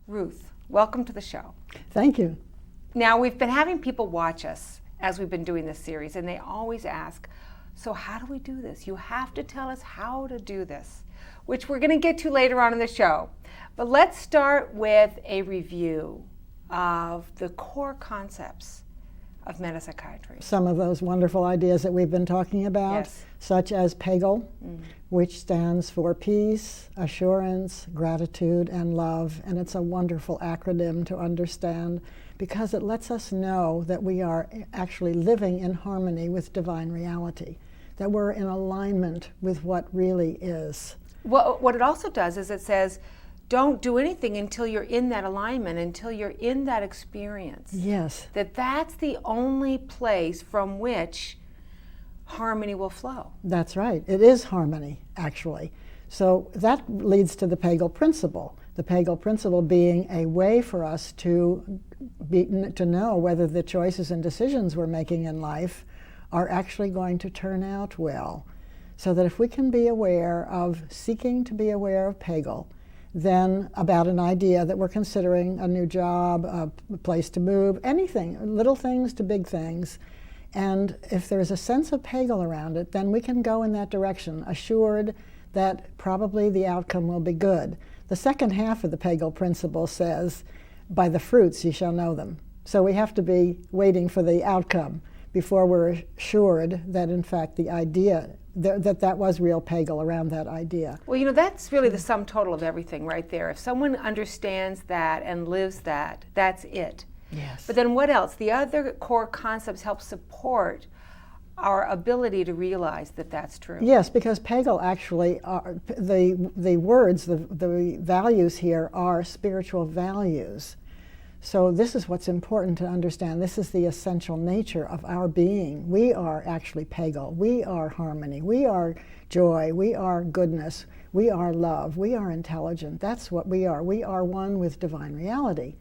Ruth, welcome to the show. Thank you. Now, we've been having people watch us as we've been doing this series, and they always ask, so how do we do this? You have to tell us how to do this, which we're going to get to later on in the show. But let's start with a review of the core concepts of metapsychiatry. Some of those wonderful ideas that we've been talking about, Yes. such as PAGL, which stands for peace, assurance, gratitude, and love. And it's a wonderful acronym to understand because it lets us know that we are actually living in harmony with divine reality, that we're in alignment with what really is. Well, what it also does is it says, don't do anything until you're in that alignment, until you're in that experience. Yes. That's the only place from which harmony will flow. That's right. It is harmony, actually. So that leads to the Pagal Principle. The Pagal Principle being a way for us to know whether the choices and decisions we're making in life are actually going to turn out well. So that if we can be aware of seeking to be aware of Pagal, then about an idea that we're considering, a new job, a place to move, anything, little things to big things. And if there's a sense of Pagal around it, then we can go in that direction, assured that probably the outcome will be good. The second half of the Pagal Principle says, by the fruits ye shall know them. So we have to be waiting for the outcome before we're assured that in fact the idea, that was real Pagal around that idea. Well, that's really the sum total of everything right there. If someone understands that and lives that, that's it. Yes. But then what else? The other core concepts help support our ability to realize that that's true. Yes, because Pagal actually, the words, the values here are spiritual values. So this is what's important to understand. This is the essential nature of our being. We are actually Pagal. We are harmony. We are joy. We are goodness. We are love. We are intelligent. That's what we are. We are one with divine reality.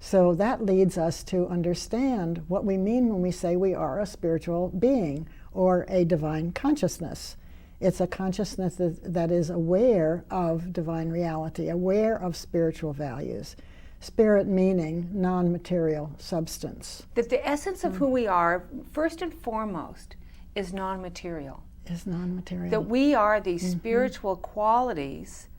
So that leads us to understand what we mean when we say we are a spiritual being or a divine consciousness. It's a consciousness that is aware of divine reality, aware of spiritual values. Spirit meaning non-material substance. That the essence of who we are, first and foremost, is non-material. Is non-material. That we are these spiritual qualities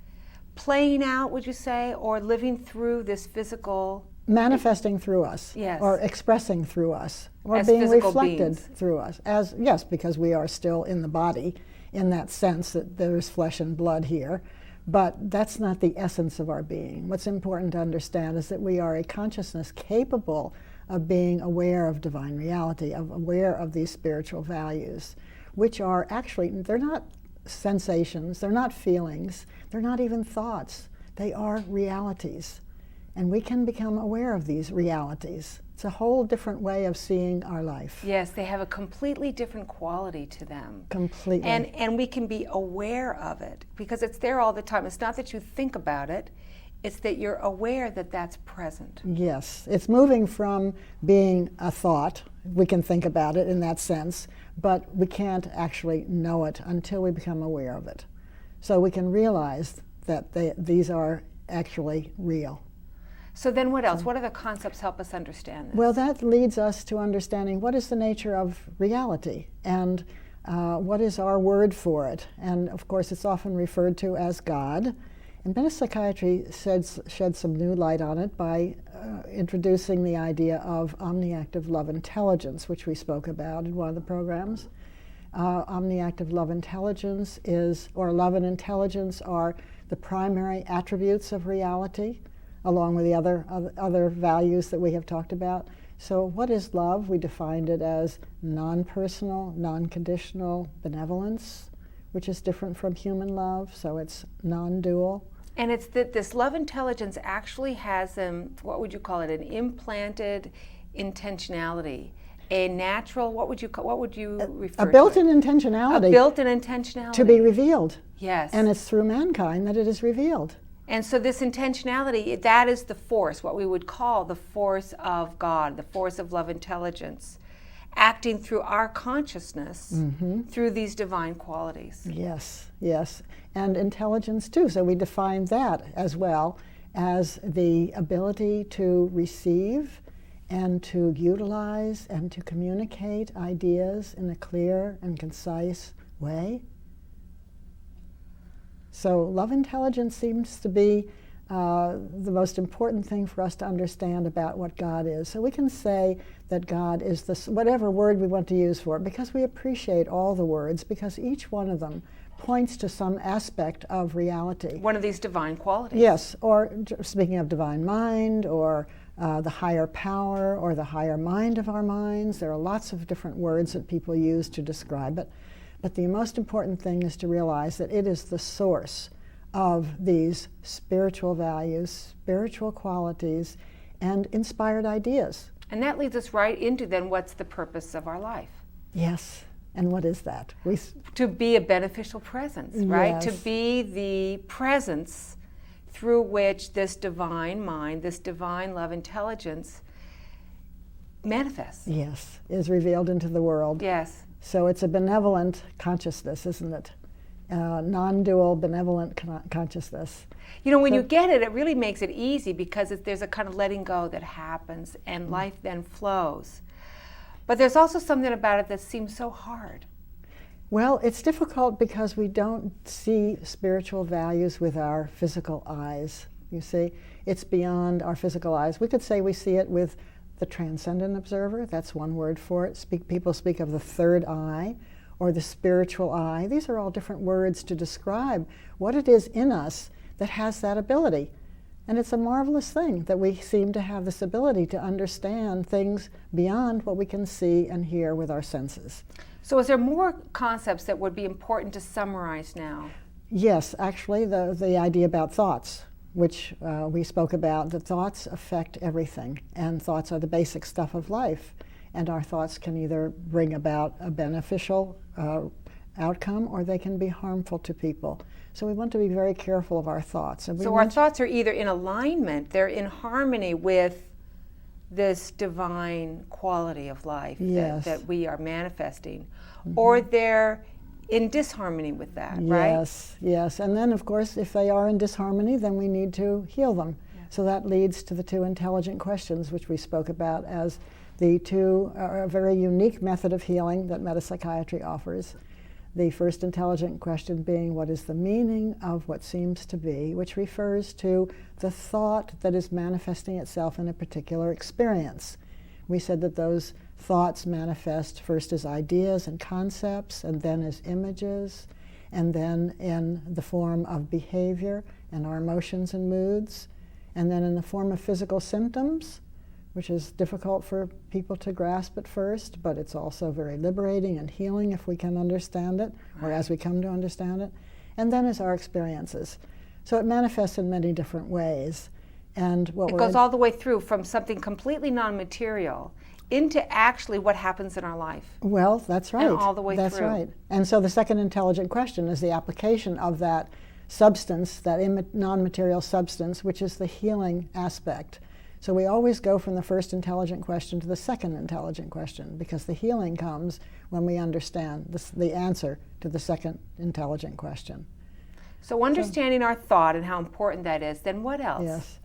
playing out, would you say, or living through this physical... Manifesting through us, yes. Or expressing through us, or as being reflected beings. Through us. Yes, because we are still in the body, in that sense that there's flesh and blood here. But that's not the essence of our being. What's important to understand is that we are a consciousness capable of being aware of divine reality, of aware of these spiritual values, which are actually, they're not sensations, they're not feelings, they're not even thoughts. They are realities. And we can become aware of these realities. It's a whole different way of seeing our life. Yes, they have a completely different quality to them. Completely. And we can be aware of it because it's there all the time. It's not that you think about it, it's that you're aware that that's present. Yes, it's moving from being a thought. We can think about it in that sense, but we can't actually know it until we become aware of it. So we can realize that these are actually real. So then what else? What other concepts help us understand this? Well, that leads us to understanding what is the nature of reality and what is our word for it. And of course, it's often referred to as God. And Metapsychiatry sheds some new light on it by introducing the idea of Omniactive love intelligence, which we spoke about in one of the programs. Omniactive love intelligence or love and intelligence are the primary attributes of reality, along with the other values that we have talked about. So what is love? We defined it as non-personal, non-conditional benevolence, which is different from human love, so it's non-dual. And it's that this love intelligence actually has what would you call it, an implanted intentionality, a natural, what would you refer to? A built-in intentionality. A built-in intentionality. To be revealed. Yes. And it's through mankind that it is revealed. And so this intentionality, that is the force, what we would call the force of God, the force of love intelligence, acting through our consciousness through these divine qualities. Yes, yes. And intelligence too. So we define that as well as the ability to receive and to utilize and to communicate ideas in a clear and concise way. So love intelligence seems to be the most important thing for us to understand about what God is. So we can say that God is this, whatever word we want to use for it, because we appreciate all the words, because each one of them points to some aspect of reality. One of these divine qualities. Yes, or speaking of divine mind, or the higher power, or the higher mind of our minds. There are lots of different words that people use to describe it. But the most important thing is to realize that it is the source of these spiritual values, spiritual qualities, and inspired ideas. And that leads us right into then what's the purpose of our life? Yes. And what is that? To be a beneficial presence, right? Yes. To be the presence through which this divine mind, this divine love intelligence manifests. Yes, is revealed into the world. Yes. So it's a benevolent consciousness, isn't it? Non-dual benevolent consciousness. You know, when you get it, it really makes it easy because there's a kind of letting go that happens and life then flows. But there's also something about it that seems so hard. Well, it's difficult because we don't see spiritual values with our physical eyes. You see, it's beyond our physical eyes. We could say we see it with the transcendent observer. That's one word for it. People speak of the third eye or the spiritual eye. These are all different words to describe what it is in us that has that ability. And it's a marvelous thing that we seem to have this ability to understand things beyond what we can see and hear with our senses. So is there more concepts that would be important to summarize now? Yes, actually, the idea about thoughts, which we spoke about, the thoughts affect everything, and thoughts are the basic stuff of life. And our thoughts can either bring about a beneficial outcome or they can be harmful to people. So we want to be very careful of our thoughts. And so our thoughts are either in alignment, they're in harmony with this divine quality of life that we are manifesting, or they're in disharmony with that, right? Yes, yes. And then, of course, if they are in disharmony, then we need to heal them. Yes. So that leads to the two intelligent questions, which we spoke about as the two a very unique method of healing that metapsychiatry offers. The first intelligent question being, what is the meaning of what seems to be, which refers to the thought that is manifesting itself in a particular experience. We said that those thoughts manifest first as ideas and concepts, and then as images, and then in the form of behavior and our emotions and moods, and then in the form of physical symptoms, which is difficult for people to grasp at first, but it's also very liberating and healing if we can understand it, or as we come to understand it, and then as our experiences. So it manifests in many different ways. And it goes all the way through from something completely non-material into actually what happens in our life. Well, that's right. And all the way through. That's right. And so the second intelligent question is the application of that substance, that non-material substance, which is the healing aspect. So we always go from the first intelligent question to the second intelligent question, because the healing comes when we understand the answer to the second intelligent question. So understanding our thought and how important that is, then what else? Yes.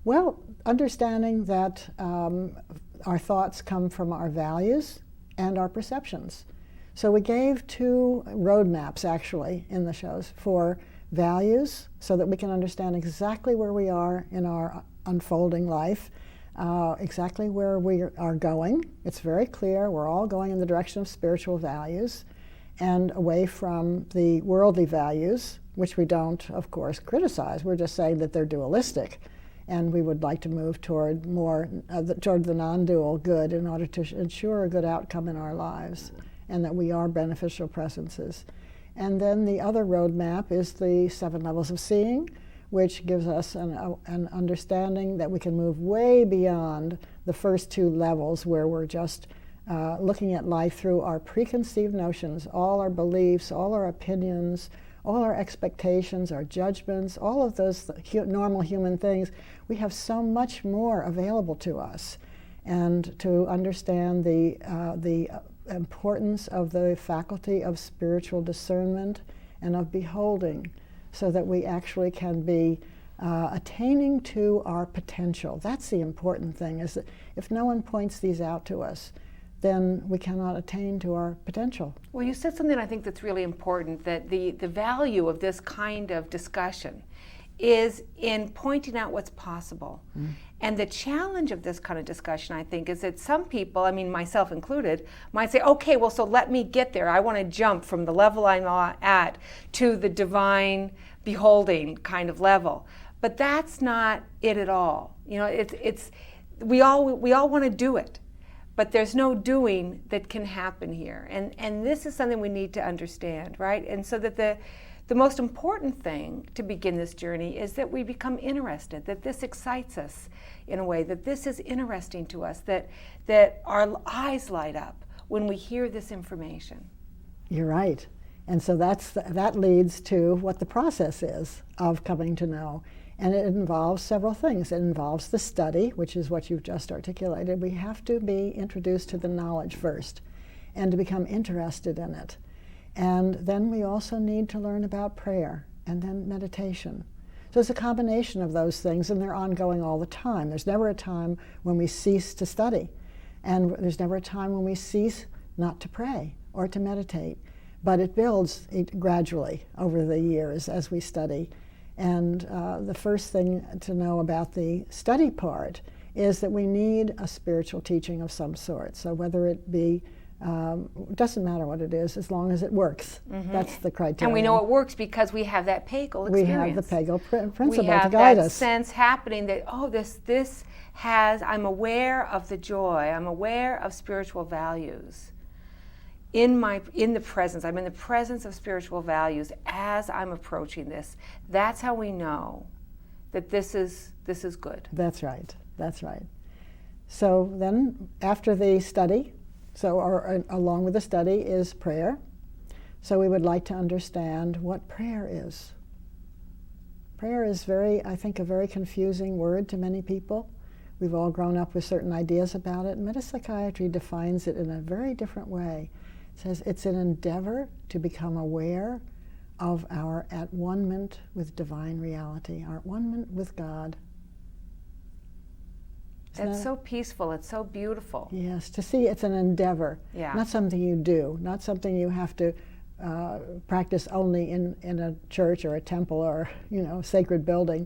Well, understanding that our thoughts come from our values and our perceptions. So we gave two roadmaps, actually, in the shows for values, so that we can understand exactly where we are in our unfolding life, exactly where we are going. It's very clear we're all going in the direction of spiritual values and away from the worldly values, which we don't, of course, criticize. We're just saying that they're dualistic, and we would like to move toward more toward the non-dual good in order to ensure a good outcome in our lives, and that we are beneficial presences. And then the other roadmap is the 7 levels of seeing, which gives us an understanding that we can move way beyond the first 2 levels, where we're just looking at life through our preconceived notions, all our beliefs, all our opinions, all our expectations, our judgments, all of those normal human things. We have so much more available to us. And to understand the importance of the faculty of spiritual discernment and of beholding, so that we actually can be attaining to our potential. That's the important thing, is that if no one points these out to us, then we cannot attain to our potential. Well, you said something I think that's really important, that the value of this kind of discussion is in pointing out what's possible. And the challenge of this kind of discussion, I think, is that some people, I mean myself included, might say, okay, well, so let me get there. I want to jump from the level I'm at to the divine beholding kind of level. But that's not it at all. You know, we all want to do it, but there's no doing that can happen here. And this is something we need to understand, right? And so that the most important thing to begin this journey is that we become interested, that this excites us in a way, that this is interesting to us, that our eyes light up when we hear this information. You're right. And so that leads to what the process is of coming to know. And it involves several things. It involves the study, which is what you've just articulated. We have to be introduced to the knowledge first and to become interested in it. And then we also need to learn about prayer and then meditation. So it's a combination of those things, and they're ongoing all the time. There's never a time when we cease to study, and there's never a time when we cease not to pray or to meditate. But it builds gradually over the years as we study. And the first thing to know about the study part is that we need a spiritual teaching of some sort. So whether it be, doesn't matter what it is, as long as it works. That's the criteria. And we know it works because we have that Pagal experience. We have the Pagal Principle to guide us. We have that sense happening that, oh, this has, I'm aware of the joy, I'm aware of spiritual values. In the presence, I'm in the presence of spiritual values as I'm approaching this. That's how we know that this is good. That's right. That's right. So then, after the study, along with the study is prayer. So we would like to understand what prayer is. Prayer is I think, a very confusing word to many people. We've all grown up with certain ideas about it. Metapsychiatry defines it in a very different way. It says it's an endeavor to become aware of our at-one-ment with divine reality, our at-one-ment with God. It's so peaceful, it's so beautiful. Yes, to see it's an endeavor, not something you do, not something you have to practice only in a church or a temple or, sacred building,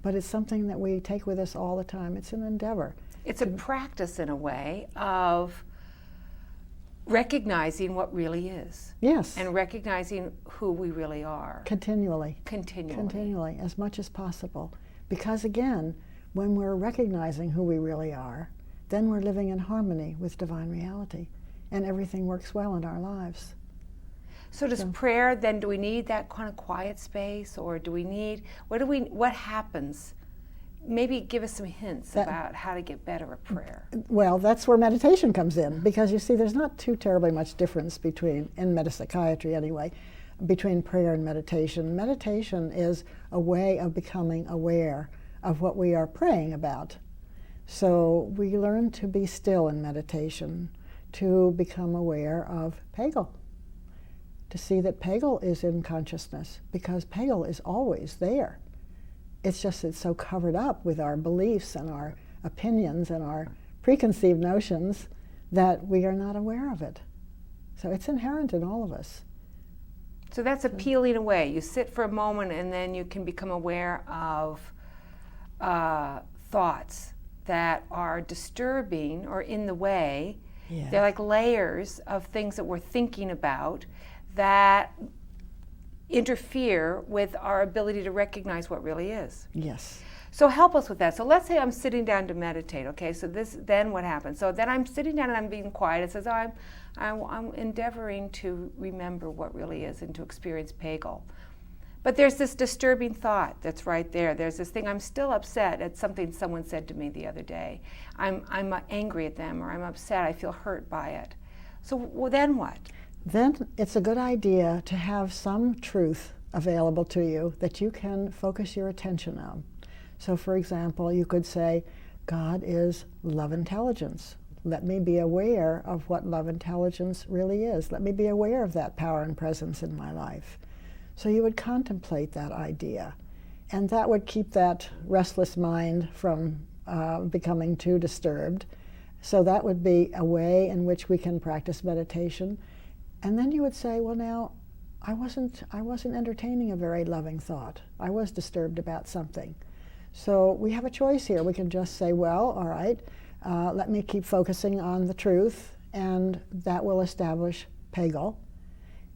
but it's something that we take with us all the time. It's an endeavor. It's a practice, in a way, of recognizing what really is. Yes. And recognizing who we really are. Continually, as much as possible. Because again, when we're recognizing who we really are, then we're living in harmony with divine reality, and everything works well in our lives. So does prayer, then, do we need that kind of quiet space, or do we need, what happens? Maybe give us some hints about how to get better at prayer. Well, that's where meditation comes in, because you see, there's not too terribly much difference in metapsychiatry anyway, between prayer and meditation. Meditation is a way of becoming aware of what we are praying about. So we learn to be still in meditation, to become aware of Pagal, to see that Pagal is in consciousness, because Pagal is always there. It's just it's so covered up with our beliefs and our opinions and our preconceived notions that we are not aware of it. So it's inherent in all of us. So that's a peeling away. You sit for a moment and then you can become aware of thoughts that are disturbing or in the way. Yes. They're like layers of things that we're thinking about that interfere with our ability to recognize what really is. Yes. So help us with that. So let's say I'm sitting down to meditate, okay? So then what happens? So then I'm sitting down and I'm being quiet. It says, I'm endeavoring to remember what really is and to experience Pagal. But there's this disturbing thought that's right there. There's this thing, I'm still upset at something someone said to me the other day. I'm angry at them, or I'm upset, I feel hurt by it. So then what? Then it's a good idea to have some truth available to you that you can focus your attention on. So for example, you could say, God is love intelligence. Let me be aware of what love intelligence really is. Let me be aware of that power and presence in my life. So you would contemplate that idea And that would keep that restless mind from becoming too disturbed. So that would be a way in which we can practice meditation. And then you would say, well, now, I wasn't entertaining a very loving thought. I was disturbed about something. So we have a choice here. We can just say, well, all right, let me keep focusing on the truth, and that will establish Pagal.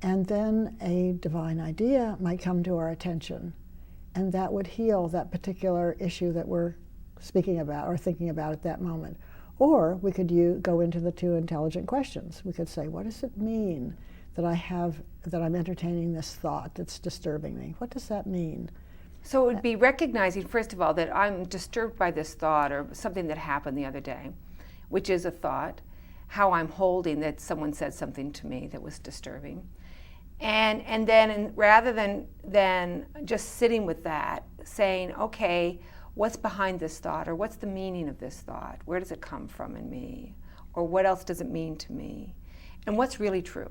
And then a divine idea might come to our attention, and that would heal that particular issue that we're speaking about or thinking about at that moment. Or we could go into the two intelligent questions. We could say, what does it mean that I'm entertaining this thought that's disturbing me? What does that mean? So it would be recognizing, first of all, that I'm disturbed by this thought or something that happened the other day, which is a thought, how I'm holding that someone said something to me that was disturbing. And then rather than just sitting with that, saying, okay, what's behind this thought, or what's the meaning of this thought? Where does it come from in me? Or what else does it mean to me? And what's really true?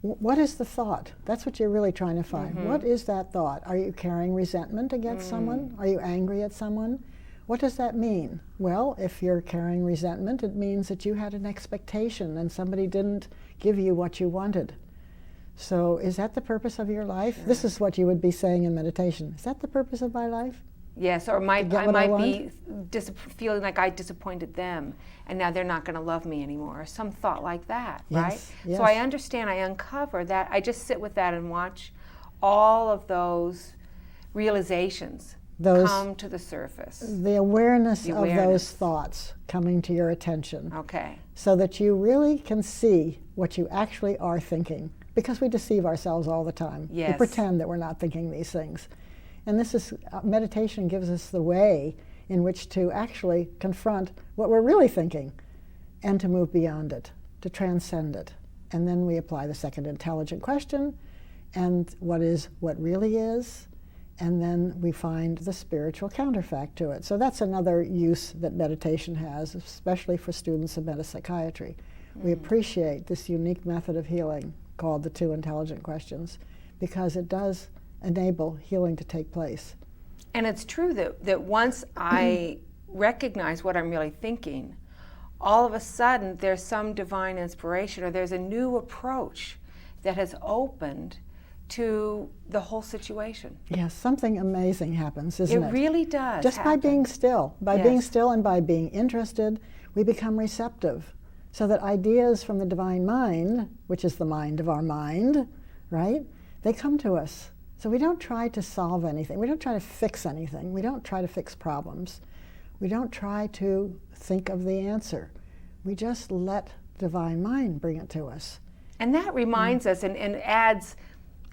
What is the thought? That's what you're really trying to find. Mm-hmm. What is that thought? Are you carrying resentment against someone? Are you angry at someone? What does that mean? Well, if you're carrying resentment, it means that you had an expectation and somebody didn't give you what you wanted. So is that the purpose of your life? Sure. This is what you would be saying in meditation. Is that the purpose of my life? Yes, or I might be feeling like I disappointed them, and now they're not going to love me anymore, or some thought like that, yes, right? Yes. So I understand, I uncover that, I just sit with that and watch all of those realizations come to the surface. The awareness of those thoughts coming to your attention. Okay. So that you really can see what you actually are thinking, because we deceive ourselves all the time. Yes. We pretend that we're not thinking these things. And this is, meditation gives us the way in which to actually confront what we're really thinking and to move beyond it, to transcend it. And then we apply the second intelligent question, and what really is, and then we find the spiritual counterfact to it. So that's another use that meditation has, especially for students of metapsychiatry. We appreciate this unique method of healing called the two intelligent questions, because it does enable healing to take place. And it's true that once I recognize what I'm really thinking, all of a sudden there's some divine inspiration, or there's a new approach that has opened to the whole situation. Yes, something amazing happens, isn't it? It really does. Just by being still. By being still and by being interested, we become receptive. So that ideas from the divine mind, which is the mind of our mind, right, they come to us. So we don't try to solve anything. We don't try to fix anything. We don't try to fix problems. We don't try to think of the answer. We just let divine mind bring it to us. And that reminds us and adds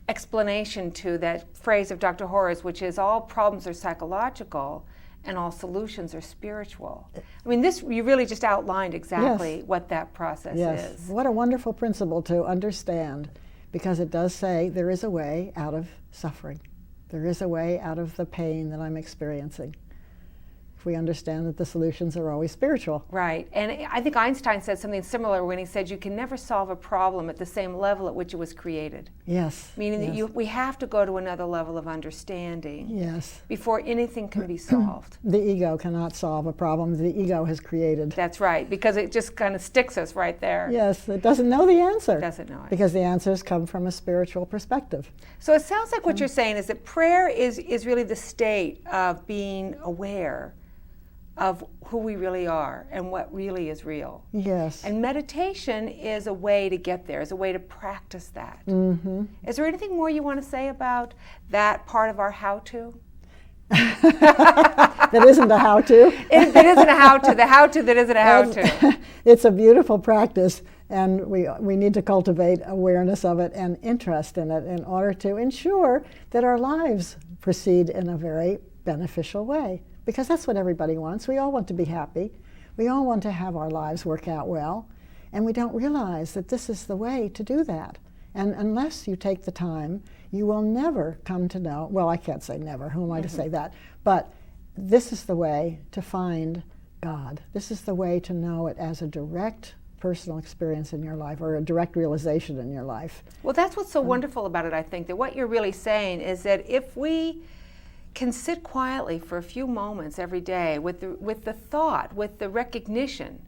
explanation to that phrase of Dr. Horace, which is all problems are psychological and all solutions are spiritual. I mean, you really just outlined exactly what that process is. What a wonderful principle to understand, because it does say there is a way out of suffering. There is a way out of the pain that I'm experiencing. If we understand that the solutions are always spiritual. Right, and I think Einstein said something similar when he said you can never solve a problem at the same level at which it was created. Yes. Meaning that we have to go to another level of understanding before anything can be solved. The ego cannot solve a problem the ego has created. That's right, because it just kind of sticks us right there. Yes, it doesn't know the answer. It doesn't know it. Because the answers come from a spiritual perspective. So it sounds like what you're saying is that prayer is really the state of being aware of who we really are and what really is real. Yes. And meditation is a way to get there, is a way to practice that. Mm-hmm. Is there anything more you want to say about that part of our how-to? That isn't a how-to? That isn't a how-to, the how-to that isn't a how-to. It's a beautiful practice, and we need to cultivate awareness of it and interest in it in order to ensure that our lives proceed in a very beneficial way. Because that's what everybody wants. We all want to be happy. We all want to have our lives work out well. And we don't realize that this is the way to do that. And unless you take the time, you will never come to know, well, I can't say never, who am I to say that? But this is the way to find God. This is the way to know it as a direct personal experience in your life, or a direct realization in your life. Well, that's what's so wonderful about it, I think, that what you're really saying is that if we can sit quietly for a few moments every day with the thought, with the recognition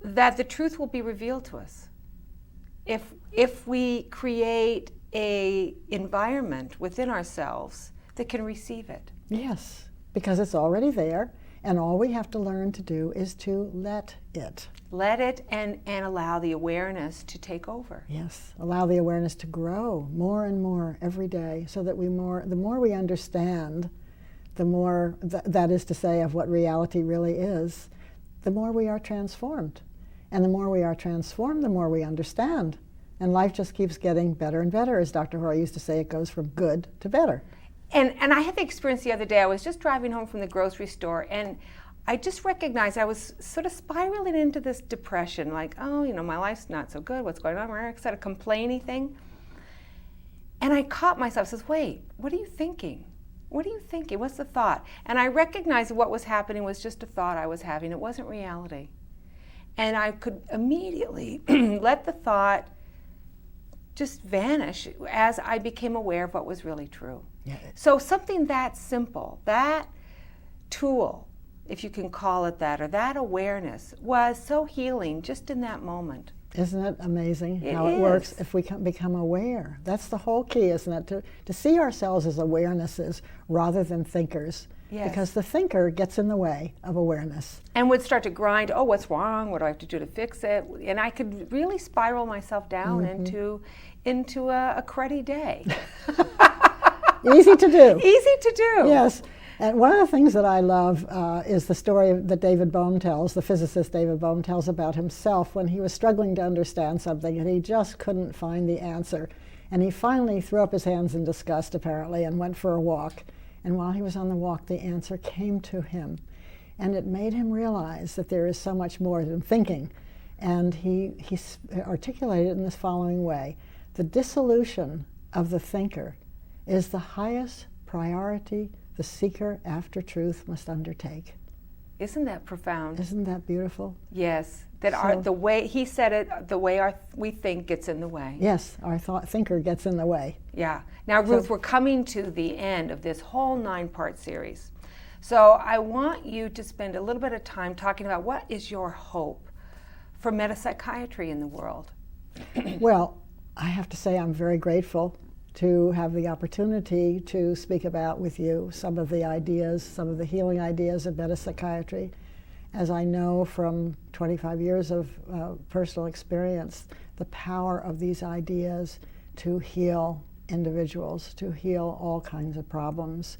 that the truth will be revealed to us. If we create a environment within ourselves that can receive it. Yes, because it's already there, and all we have to learn to do is to let it. Let it and allow the awareness to take over. Yes, allow the awareness to grow more and more every day, so that the more we understand, the more, that is to say, of what reality really is, the more we are transformed. And the more we are transformed, the more we understand. And life just keeps getting better and better. As Dr. Hoare used to say, it goes from good to better. And I had the experience the other day. I was just driving home from the grocery store, and I just recognized I was sort of spiraling into this depression, like, oh, my life's not so good. What's going on? It's sort of complaining thing. And I caught myself, says, wait, what are you thinking? What are you thinking? What's the thought? And I recognized what was happening was just a thought I was having. It wasn't reality. And I could immediately let the thought just vanish as I became aware of what was really true. Yeah. So something that simple, that tool, if you can call it that, or that awareness, was so healing just in that moment. Isn't it amazing how It it is. works if we can become aware? That's the whole key, isn't it? To see ourselves as awarenesses rather than thinkers. Yes. Because the thinker gets in the way of awareness. And would start to grind, oh, what's wrong? What do I have to do to fix it? And I could really spiral myself down into a cruddy day. Easy to do. Easy to do. Yes. And one of the things that I love is the story that David Bohm tells, the physicist David Bohm tells about himself when he was struggling to understand something and he just couldn't find the answer. And he finally threw up his hands in disgust, apparently, and went for a walk. And while he was on the walk, the answer came to him. And it made him realize that there is so much more than thinking. And he articulated it in this following way. The dissolution of the thinker is the highest priority the seeker after truth must undertake. Isn't that profound? Isn't that beautiful? Yes. That the way he said it, the way we think gets in the way. Yes, our thinker gets in the way. Yeah. Now, Ruth, we're coming to the end of this whole 9-part series. So I want you to spend a little bit of time talking about what is your hope for metapsychiatry in the world. Well, I have to say I'm very grateful to have the opportunity to speak about with you some of the ideas, some of the healing ideas of metapsychiatry. As I know from 25 years of personal experience, the power of these ideas to heal individuals, to heal all kinds of problems.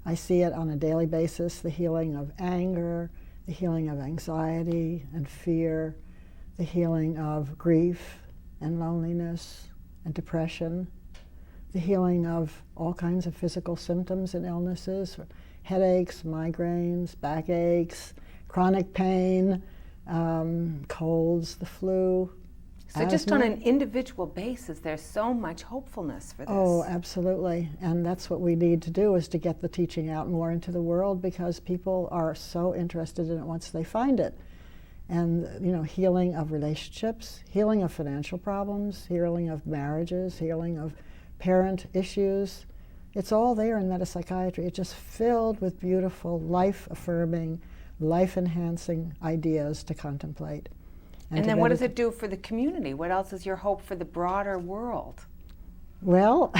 I see it on a daily basis, the healing of anger, the healing of anxiety and fear, the healing of grief and loneliness and depression, the healing of all kinds of physical symptoms and illnesses, headaches, migraines, backaches, chronic pain, colds, the flu. So just on an individual basis, there's so much hopefulness for this. Oh, absolutely. And that's what we need to do, is to get the teaching out more into the world, because people are so interested in it once they find it. And, healing of relationships, healing of financial problems, healing of marriages, healing of parent issues. It's all there in metapsychiatry. It's just filled with beautiful, life-affirming, life-enhancing ideas to contemplate. And then what does it do for the community? What else is your hope for the broader world? Well,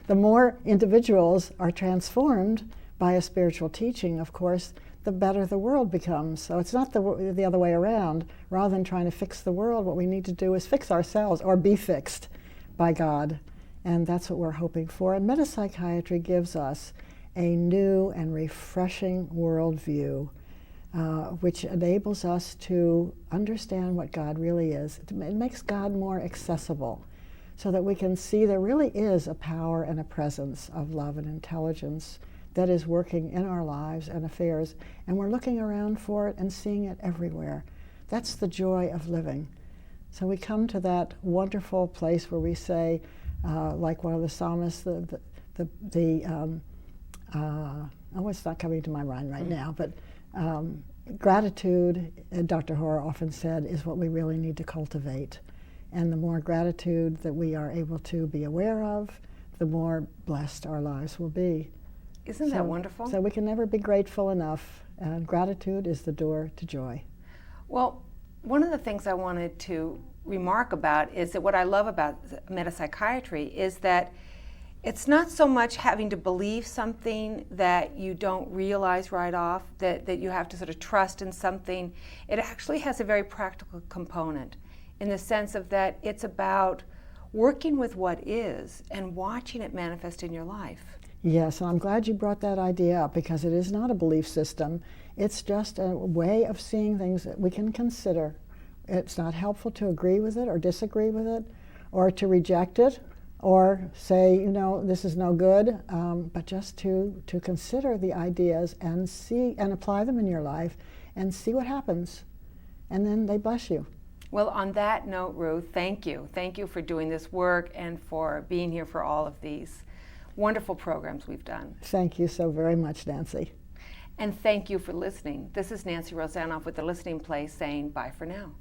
the more individuals are transformed by a spiritual teaching, of course, the better the world becomes. So it's not the other way around. Rather than trying to fix the world, what we need to do is fix ourselves, or be fixed by God. And that's what we're hoping for. And metapsychiatry gives us a new and refreshing worldview, which enables us to understand what God really is. It makes God more accessible, so that we can see there really is a power and a presence of love and intelligence that is working in our lives and affairs, and we're looking around for it and seeing it everywhere. That's the joy of living. So we come to that wonderful place where we say, like one of the psalmists, it's not coming to my mind right now, but gratitude, Dr. Hoare often said, is what we really need to cultivate. And the more gratitude that we are able to be aware of, the more blessed our lives will be. Isn't that wonderful? So we can never be grateful enough, and gratitude is the door to joy. Well, one of the things I wanted to remark about is that what I love about metapsychiatry is that it's not so much having to believe something that you don't realize right off, that you have to sort of trust in something. It actually has a very practical component in the sense of that it's about working with what is and watching it manifest in your life. Yes, and I'm glad you brought that idea up, because it is not a belief system. It's just a way of seeing things that we can consider. It's not helpful to agree with it or disagree with it or to reject it or say, this is no good, but just to consider the ideas and see and apply them in your life and see what happens. And then they bless you. Well, on that note, Ruth, thank you. Thank you for doing this work and for being here for all of these wonderful programs we've done. Thank you so very much, Nancy. And thank you for listening. This is Nancy Rosanoff with The Listening Place saying bye for now.